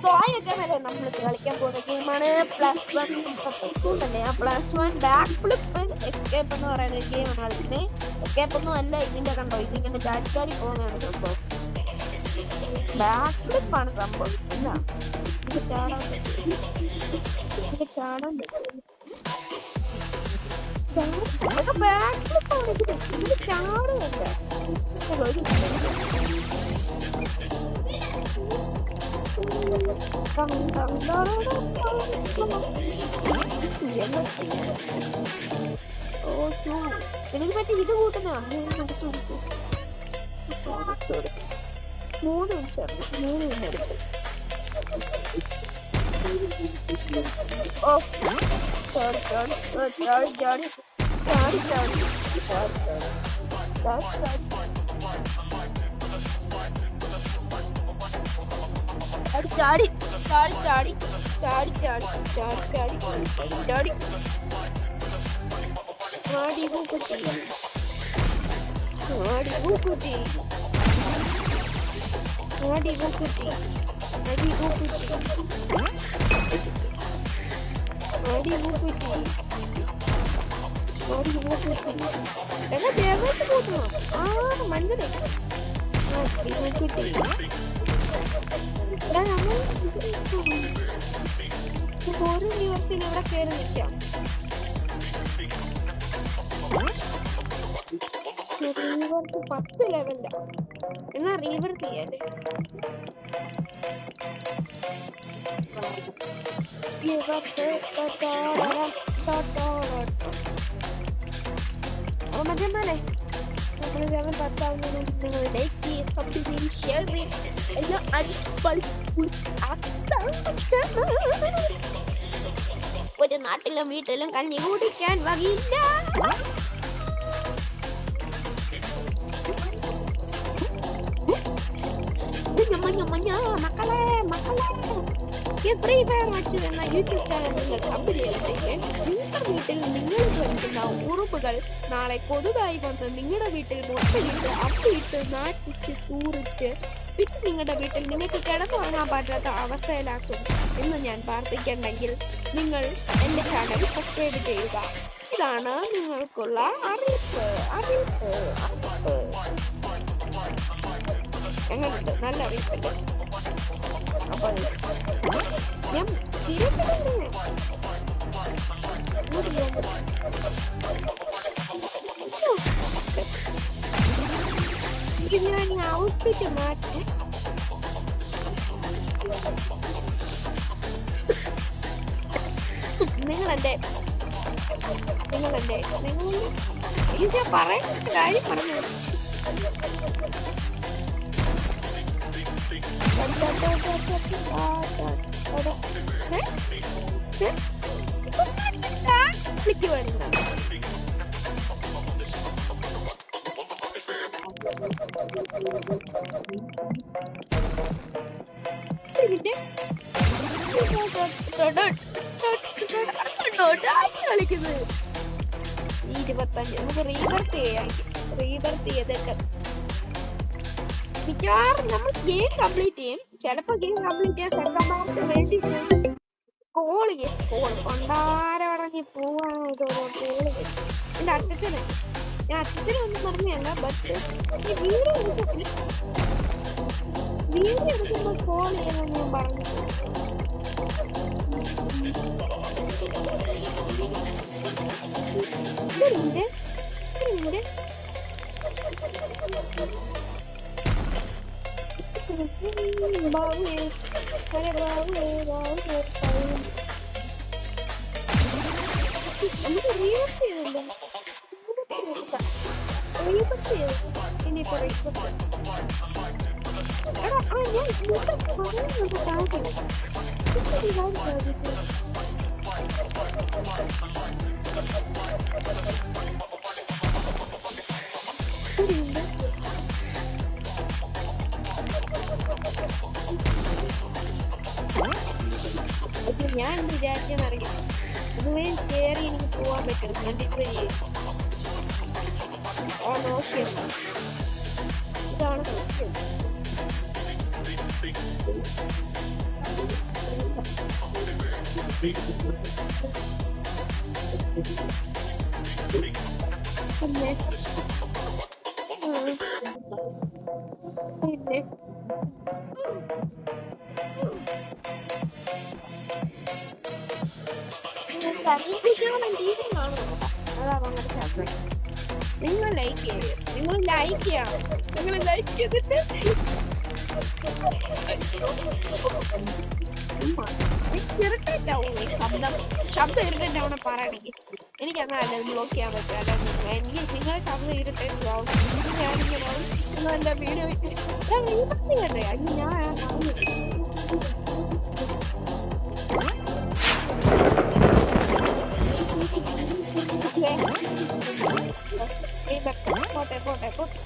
സോയൊക്കെ വരെ നമ്മൾ കളിക്കാൻ പോകുന്ന ഗെയിമാണ് പ്ലസ് വൺ. തന്നെ ആ plus one back flip escape എന്ന് പറയുന്ന ഒരു ഗെയിമാണ് കളിക്കുന്നത്. എസ്കേപ്പ് ഒന്നും അല്ല, ഇതിന്റെ കണ്ടോ, ഇതിങ്ങനെ ചാടി പോകുന്നതാണ് സംഭവം. ബാക്ക് ഫ്ലിപ്പാണ് സംഭവം. ഇല്ല, ഇത് ചാടാൻ പറ്റും, ഇത് ചാടാൻ പറ്റും. ബാക്ക് ഫ്ലിപ്പാണ് ഇത് ചാടുമല്ല. എനിക്ക് പറ്റി ഇത് കൂട്ടുന്ന 3 നിമിഷം എടുത്തു. ഓ ചാടി മഞ്ഞ ഒരു ദിവസത്തിൽ ഇവിടെ കയറി നിൽക്കാം. റീവർക്ക് 10 ലെവലില്ല. എന്നാ റീവർക്ക് ചെയ്യാല്ലേ? മറ്റേ നമ്മൾ 10 നിങ്ങളുടെ എല്ലാം ഒരു നാട്ടിലും വീട്ടിലും കഞ്ഞി കുടിക്കാൻ വകയില്ല. ഫ്രീ ഫയർ മച്ചു എന്ന യൂട്യൂബ് ചാനൽ നിങ്ങൾ കമ്പനിയിലുണ്ടെങ്കിൽ നിങ്ങളുടെ വീട്ടിൽ നിങ്ങൾ കഴിക്കുന്ന ഉറുമ്പുകൾ നാളെ കൊതുകായി വന്ന് നിങ്ങളുടെ വീട്ടിൽ മുട്ടയിട്ട് അപ്പിയിട്ട് നാട്ടിച്ച് തൂറിച്ച് പിന്നെ നിങ്ങളുടെ വീട്ടിൽ നിങ്ങൾക്ക് കിടന്നുറങ്ങാൻ പറ്റാത്ത അവസ്ഥയിലാക്കും എന്ന് ഞാൻ പ്രാർത്ഥിക്കണമെങ്കിൽ നിങ്ങൾ എൻ്റെ ചാനൽ സബ്സ്ക്രൈബ് ചെയ്യുക. ഇതാണ് നിങ്ങൾക്കുള്ള അറിയിപ്പ്. എങ്ങനെയുണ്ട്? നല്ല അറിയിപ്പല്ലേ? അപ്പൊ ഞാൻ ഞാൻ ഔട്ട്ഫിറ്റ് മാറ്റി നിങ്ങളെന്റെ ഇത് ഞാൻ പറയുന്ന കാര്യം പറഞ്ഞു. കളിക്കുന്നത് 25 നമുക്ക് റീബർത്ത് ചെയ്തൊക്കെ മിക്കവാറും നമ്മൾ ഗെയിം കംപ്ലീറ്റ് ചെയ്യും. ചിലപ്പോ ഗെയിം കംപ്ലീറ്റ് ചെയ്യാൻ സെക്കൻഡ് വേണ്ടി കോൾ കൊണ്ടാരടങ്ങി പോവാണ്. എന്റെ അച്ഛന് ഒന്നും പറഞ്ഞല്ല. ബട്ട് വീഡിയോ എടുക്കുമ്പോൾ കോൾ ചെയ്യണമെന്ന് ഞാൻ പറഞ്ഞു. നമുക്ക് റീവർക്ക് ചെയ്തില്ല. ഇനിയിപ്പോ ഞാൻ വിചാരിച്ചെന്നറിയാം ഇതുവരെ കയറി എനിക്ക് പോവാൻ പറ്റും. ഞാൻ ഡിസ്പ്ലേ ചെയ്യും. ഓക്കെ ഇതാണ് പിന്നെ പിന്നെ നിങ്ങൾ ലൈക്ക് ചെയ്യണം, നിങ്ങൾ ലൈക്ക് ചെയ്യണം, നിങ്ങൾ ലൈക്ക് ചെയ്തിട്ട് ഇറിറ്റേറ്റ് ആവും. ശബ്ദം ഇറിറ്റേറ്റ് ആവണ പറയണെങ്കിൽ എനിക്കങ്ങനെ അല്ല ബ്ലോക്ക് ചെയ്യാൻ പറ്റും. അല്ലാതെ എനിക്ക് നിങ്ങളെ ശബ്ദം ഇറിറ്റേറ്റ് ആവും. ഞാനിങ്ങനെ നിങ്ങൾ എൻ്റെ വീഡിയോ കണ്ടേ അത് ഞാൻ പോട്ടെ പോട്ടെ പോട്ടെ.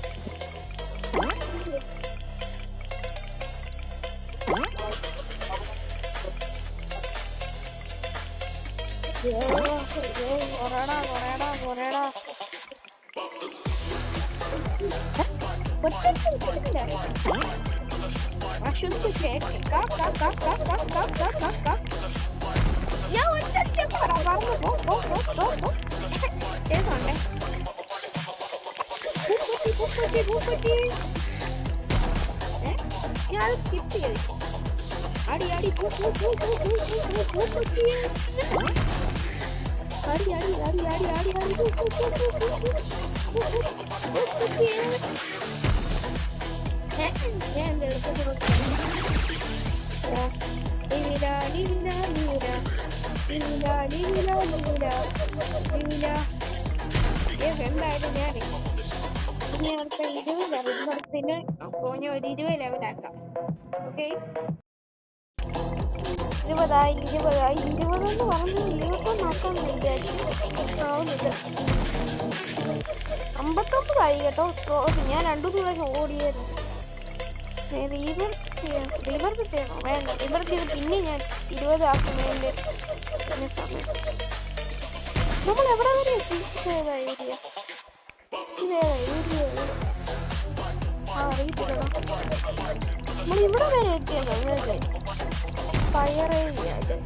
ഞാൻ സ്കിപ്പ് ചെയ്തു. അടി അടി അടി അടി അടി അടി അടി എന്തായാലും ഞാൻ ഇനി അടുത്ത 20 ലെവൽ പോഞ്ഞ ഒരു 20 ലെവലാക്കാം. ഓക്കെ 20 എന്ന് പറഞ്ഞു 21 ആക്കാൻ വിചാരിച്ചു. ആവുന്നില്ല. 59 കേട്ടോ. ഞാൻ 2 ദിവസം ഓടിയായിരുന്നു. റിവർക്ക് ചെയ്യണോ? വേണ്ട, റിവർക്ക് ചെയ്ത് പിന്നെ ഞാൻ 20 ആക്കുന്നതിൻ്റെ പിന്നെ സമയം. നമ്മൾ എവിടെ വരെ എത്തി? ഏതാ ഏരിയ? ഇതേതാ ഏരിയ? അറിയത്തില്ല. നമ്മൾ ഇവിടെ വരെ എത്തിയല്ലോ. ഫയർ ഏരിയ അല്ലേ?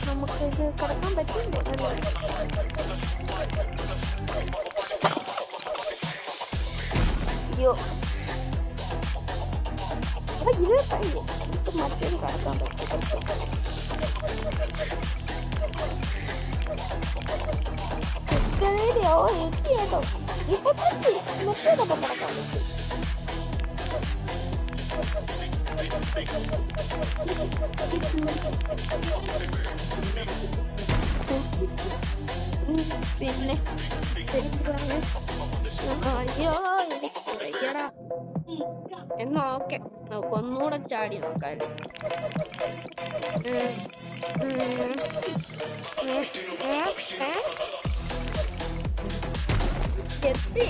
നമുക്ക് ഇത് കടക്കാൻ പറ്റില്ലേ? അയ്യോ ഇരുപത്തയ്യോ മറ്റൊരു കടക്കാൻ പറ്റും. ഇഷ്ടമേരിയോ എത്തി കേട്ടോ. ഇപ്പൊ മറ്റേതൊക്കെ കടക്കാൻ പറ്റും. പിന്നെ അയ്യോ എനിക്കടാ. എന്നാ ഓക്കെ, നമുക്ക് ഒന്നുകൂടെ ചാടി നോക്കാം. എത്തി.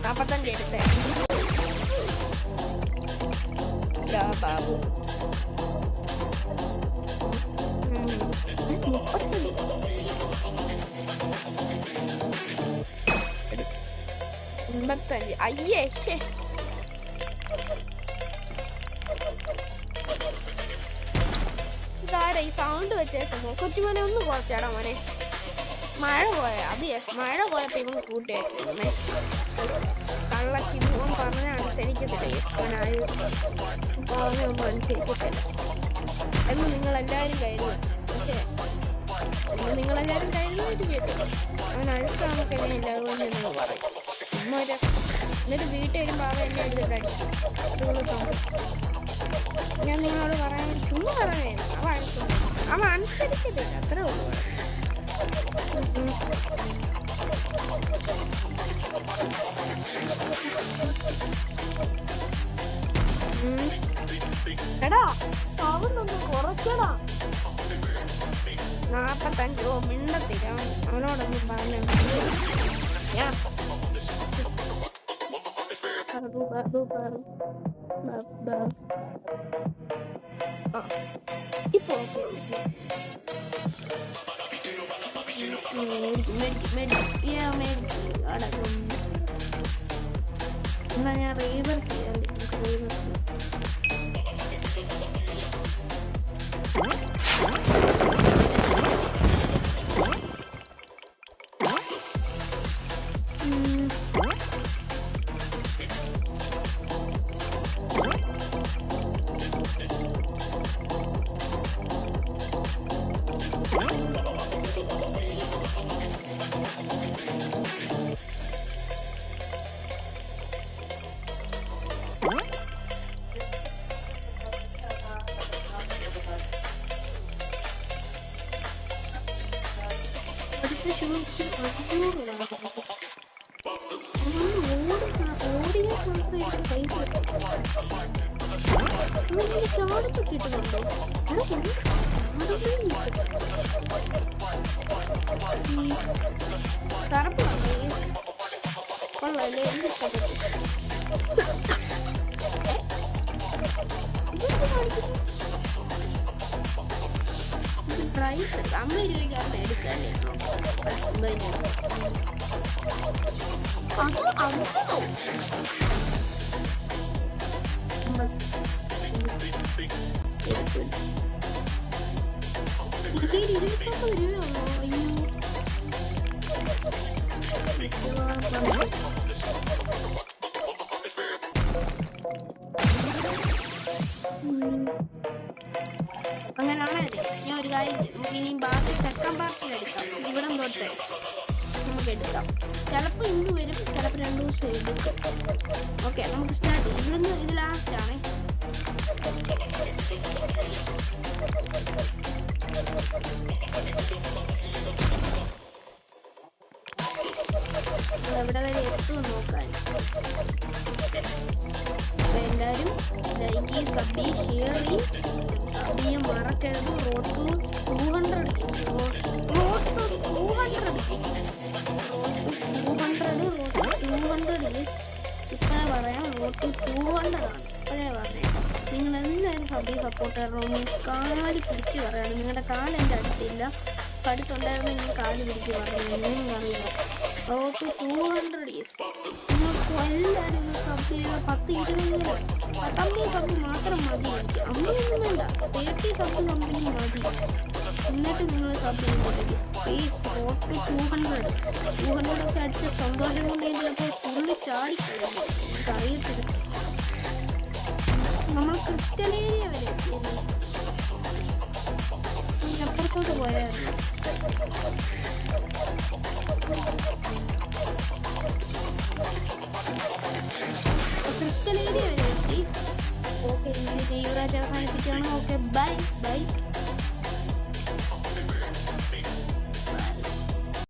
നാപ്പത്തഞ്ച് എടുത്തേ ബാബു. 85. അയ്യേ ശേ. ഇതാടെ ഈ സൗണ്ട് വെച്ചേക്കുന്നേ. കൊച്ചുമോനെ ഒന്ന് കുറച്ചാടാ മോനെ. മഴ പോയ അത് മഴ പോയപ്പോ ഇവൻ കൂട്ടിയേക്കുന്നേ. കള്ള ശിവൻ പറഞ്ഞ അനുസരിക്കത്തില്ല. അവനൊന്നും അനുസരിക്കത്തില്ല എന്ന് നിങ്ങളെല്ലാരും കരുതും. പക്ഷേ നിങ്ങളെല്ലാരും കരുതുമായിട്ട് കേട്ടോ. അവൻ അഴുക്ക നമുക്ക് എങ്ങനെയില്ല അതുകൊണ്ട് നിങ്ങൾ പറയും. എന്നിട്ട് വീട്ടിൽ വരുമ്പോൾ അവൻ എന്നെ എടുത്തിട്ടടിക്കും. ഞാൻ നിങ്ങളോട് പറയാൻ ചുമ്മാ പറയാൻ അവൻ അനുസരിക്കത്തില്ല. അത്രേ ഉള്ളൂ. എടാ സൗണ്ട് ഒന്ന് കുറച്ചടാ. 45 മിണ്ടത്തില്ല. അവനോടൊന്നും പറഞ്ഞു. ഇപ്പൊ ഓക്കെ. എന്നാ ഞാൻ റീവർ ചെയ്യാൻ ചാടൊക്കെ കിട്ടുന്നുണ്ടോ? കറുപ്പാണ് കൊള്ളാല്ലേ? എന്ത് പ്രൈസ് 50 രൂപയ്ക്കാണ് എടുക്കാല്ലേ? അങ്ങനെയാണല്ലേ? ഞാൻ ഒരു കാര്യം നമുക്ക് ഇനി ബാക്കി സെക്കൻഡ് പാർട്ടിൽ എടുക്കാം. ഇവിടം തൊട്ട് നമുക്ക് എടുക്കാം. ചിലപ്പോൾ ഇന്ന് വരും, ചിലപ്പോൾ 2 ദിവസം എടുക്കും. ഓക്കെ, നമുക്ക് സ്റ്റാർട്ട് ചെയ്യാം. ഇവിടുന്ന് ഇത് ലാസ്റ്റ് ആണ്. എവിടെ വരെ എത്തും നോക്കാൻ. എല്ലാവരും ലൈക്ക്, സബ്, ഷെയർ ചെയ്യാൻ മറക്കരുത്. റോഡ് ടു 200 ഇപ്പോഴേ പറയാം. റോഡ് ടു 200 ആണ്. ഇപ്പോഴേ പറയാം. നിങ്ങൾ എല്ലാവരും സപ്പോർട്ട് ചെയ്യണം. കാല് പിടിച്ച് പറയണം. നിങ്ങളുടെ കാല് എൻ്റെ അടുത്തില്ല, അടുത്തുണ്ടായിരുന്നു. നിങ്ങൾ കാല് പിടിച്ച് പറഞ്ഞു. എങ്ങനെയും അറിയില്ല. റോഡ് ടു 200 നിങ്ങൾക്ക് എല്ലാവരും സബ് ചെയ്യുക. 10-20 സബ് മാത്രം മതി. എനിക്ക് അമ്മയൊന്നും വേണ്ട. 30 സബ് സംതിങ് മതി. എന്നിട്ട് നിങ്ങൾ സബ് ചെയ്യുമ്പോഴേക്ക് സ്പേസ് റോഡ് ടു 200 ഒക്കെ അടിച്ച സന്തോഷം കൊണ്ട് ചിലപ്പോൾ ഫുള്ളി ചാടിക്കഴിഞ്ഞു. എനിക്ക് അറിയത്തില്ല. നമ്മൾ ക്രിസ്റ്റൽ ഏരിയ വരെ എത്തിയത്. അപ്പുറത്തോട്ട് പോയായിരുന്നു. ക്രിസ്റ്റൽ ഏരിയ വരെ എത്തി. ഓക്കെ, യുവരാജ് അവസാനിപ്പിക്കുകയാണ്. Okay, by.